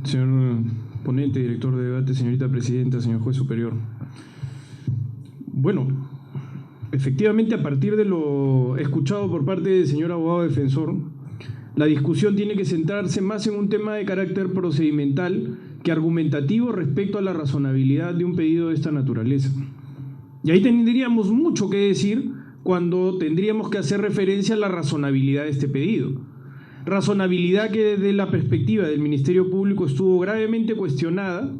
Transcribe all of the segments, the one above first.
señor ponente, director de debate, señorita presidenta, señor juez superior. Bueno, efectivamente, a partir de lo escuchado por parte del señor abogado defensor, la discusión tiene que centrarse más en un tema de carácter procedimental que argumentativo respecto a la razonabilidad de un pedido de esta naturaleza. Y ahí tendríamos mucho que decir cuando tendríamos que hacer referencia a la razonabilidad de este pedido. Razonabilidad que desde la perspectiva del Ministerio Público estuvo gravemente cuestionada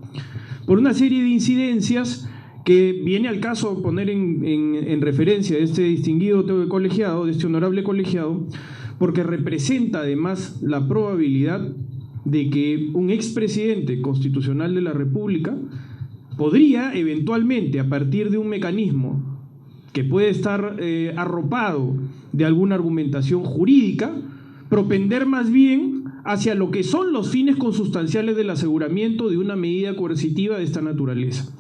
por una serie de incidencias que viene al caso poner en referencia de este distinguido colegiado, de este honorable colegiado, porque representa además la probabilidad de que un expresidente constitucional de la República podría eventualmente, a partir de un mecanismo que puede estar arropado de alguna argumentación jurídica, propender más bien hacia lo que son los fines consustanciales del aseguramiento de una medida coercitiva de esta naturaleza.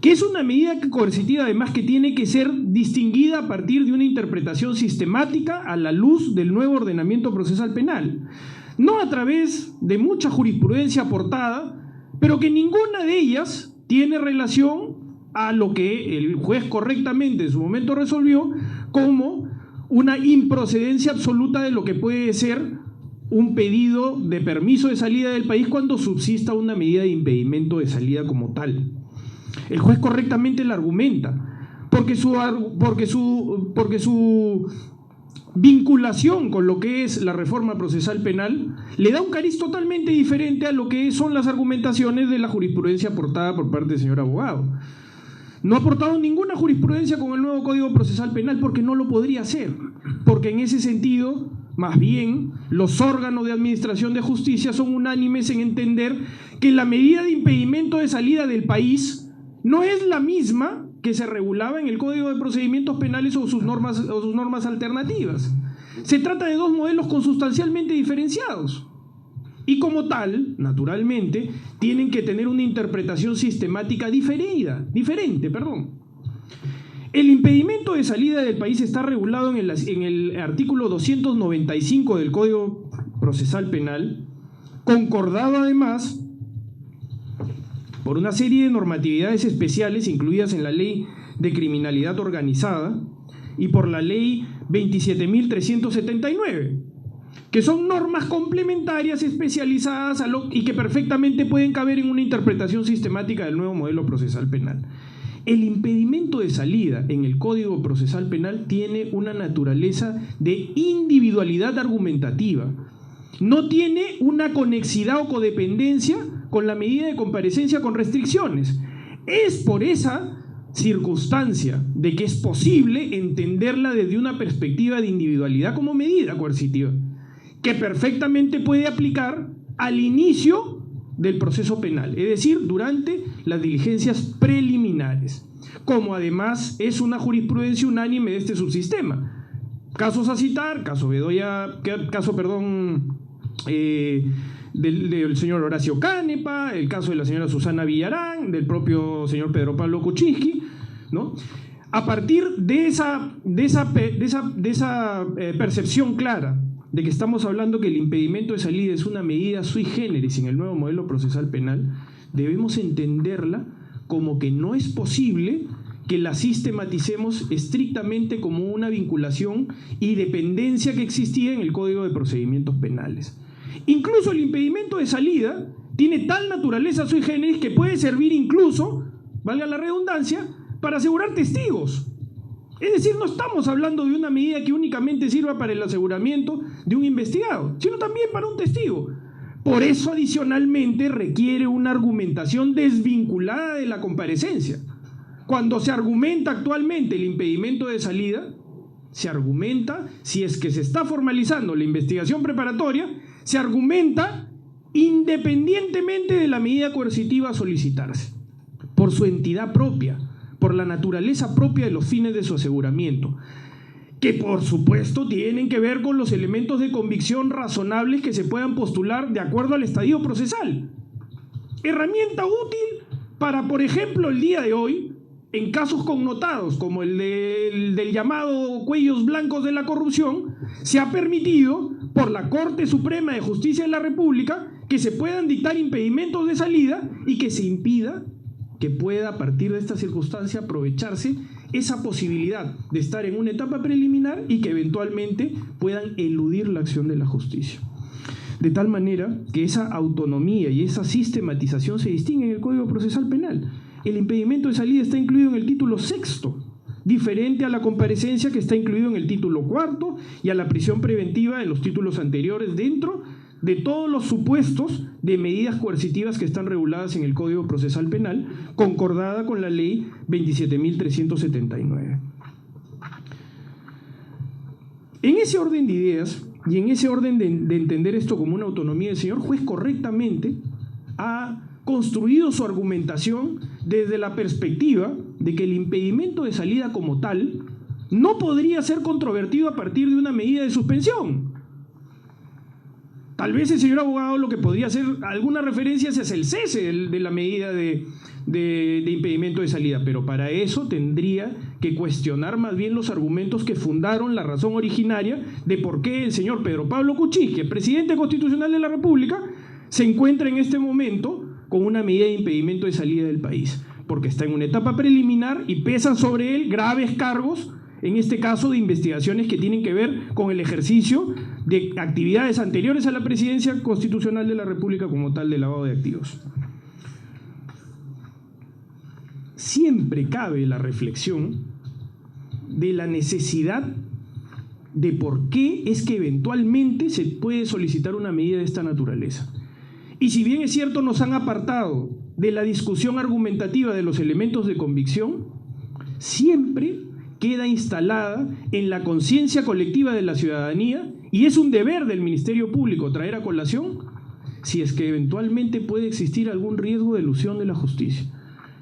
Que es una medida coercitiva además que tiene que ser distinguida a partir de una interpretación sistemática a la luz del nuevo ordenamiento procesal penal. No a través de mucha jurisprudencia aportada, pero que ninguna de ellas tiene relación a lo que el juez correctamente en su momento resolvió como una improcedencia absoluta de lo que puede ser un pedido de permiso de salida del país cuando subsista una medida de impedimento de salida como tal. El juez correctamente la argumenta, porque su vinculación con lo que es la reforma procesal penal le da un cariz totalmente diferente a lo que son las argumentaciones de la jurisprudencia aportada por parte del señor abogado. No ha aportado ninguna jurisprudencia con el nuevo Código Procesal Penal porque no lo podría hacer, porque en ese sentido, más bien, los órganos de administración de justicia son unánimes en entender que la medida de impedimento de salida del país no es la misma que se regulaba en el Código de Procedimientos Penales o sus normas alternativas. Se trata de dos modelos consustancialmente diferenciados y como tal, naturalmente, tienen que tener una interpretación sistemática diferente. El impedimento de salida del país está regulado en el artículo 295 del Código Procesal Penal, concordado además por una serie de normatividades especiales incluidas en la Ley de Criminalidad Organizada y por la Ley 27.379, que son normas complementarias especializadas y que perfectamente pueden caber en una interpretación sistemática del nuevo modelo procesal penal. El impedimento de salida en el Código Procesal Penal tiene una naturaleza de individualidad argumentativa. No tiene una conexidad o codependencia con la medida de comparecencia con restricciones. Es por esa circunstancia de que es posible entenderla desde una perspectiva de individualidad como medida coercitiva, que perfectamente puede aplicar al inicio del proceso penal, es decir, durante las diligencias preliminares, como además es una jurisprudencia unánime de este subsistema. Casos a citar, del señor Horacio Canepa, el caso de la señora Susana Villarán, del propio señor Pedro Pablo Kuczynski, ¿no? A partir de esa percepción clara de que estamos hablando que el impedimento de salida es una medida sui generis en el nuevo modelo procesal penal, debemos entenderla como que no es posible que la sistematicemos estrictamente como una vinculación y dependencia que existía en el Código de Procedimientos Penales. Incluso el impedimento de salida tiene tal naturaleza sui generis que puede servir incluso, valga la redundancia, para asegurar testigos. Es decir, no estamos hablando de una medida que únicamente sirva para el aseguramiento de un investigado, sino también para un testigo. Por eso, adicionalmente, requiere una argumentación desvinculada de la comparecencia. Cuando se argumenta actualmente el impedimento de salida, se argumenta, si es que se está formalizando la investigación preparatoria, se argumenta independientemente de la medida coercitiva a solicitarse, por su entidad propia, por la naturaleza propia de los fines de su aseguramiento, que por supuesto tienen que ver con los elementos de convicción razonables que se puedan postular de acuerdo al estadio procesal. Herramienta útil para, por ejemplo, el día de hoy, en casos connotados como el del llamado cuellos blancos de la corrupción, se ha permitido por la Corte Suprema de Justicia de la República que se puedan dictar impedimentos de salida y que se impida que pueda, a partir de esta circunstancia, aprovecharse esa posibilidad de estar en una etapa preliminar y que eventualmente puedan eludir la acción de la justicia. De tal manera que esa autonomía y esa sistematización se distinguen en el Código Procesal Penal. El impedimento de salida está incluido en el título 6º, diferente a la comparecencia que está incluido en el título 4º y a la prisión preventiva en los títulos anteriores, dentro de todos los supuestos de medidas coercitivas que están reguladas en el Código Procesal Penal, concordada con la Ley 27.379. En ese orden de ideas y en ese orden de entender esto como una autonomía, el señor juez correctamente ha construido su argumentación desde la perspectiva de que el impedimento de salida como tal no podría ser controvertido a partir de una medida de suspensión. Tal vez el señor abogado lo que podría hacer alguna referencia es el cese de la medida de impedimento de salida, pero para eso tendría que cuestionar más bien los argumentos que fundaron la razón originaria de por qué el señor Pedro Pablo Kuczynski, presidente constitucional de la República, se encuentra en este momento con una medida de impedimento de salida del país, porque está en una etapa preliminar y pesan sobre él graves cargos, en este caso de investigaciones que tienen que ver con el ejercicio de actividades anteriores a la presidencia constitucional de la República como tal de lavado de activos. Siempre cabe la reflexión de la necesidad de por qué es que eventualmente se puede solicitar una medida de esta naturaleza. Y si bien es cierto, nos han apartado de la discusión argumentativa de los elementos de convicción, siempre queda instalada en la conciencia colectiva de la ciudadanía, y es un deber del Ministerio Público traer a colación si es que eventualmente puede existir algún riesgo de elusión de la justicia.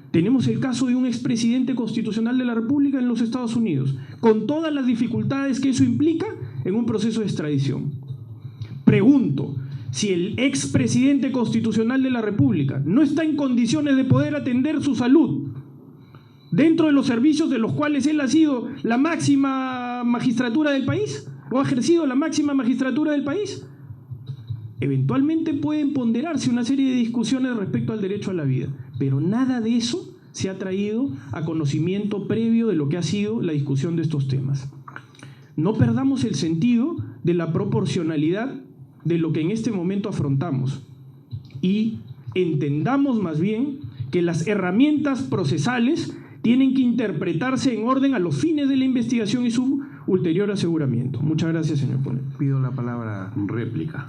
Tenemos el caso de un expresidente constitucional de la República en los Estados Unidos, con todas las dificultades que eso implica en un proceso de extradición. Pregunto, si el expresidente constitucional de la República no está en condiciones de poder atender su salud dentro de los servicios de los cuales él ha sido la máxima magistratura del país, o ha ejercido la máxima magistratura del país, eventualmente pueden ponderarse una serie de discusiones respecto al derecho a la vida, pero nada de eso se ha traído a conocimiento previo de lo que ha sido la discusión de estos temas. No perdamos el sentido de la proporcionalidad de lo que en este momento afrontamos y entendamos más bien que las herramientas procesales tienen que interpretarse en orden a los fines de la investigación y su ulterior aseguramiento. Muchas gracias, señor ponente. Pido la palabra en réplica.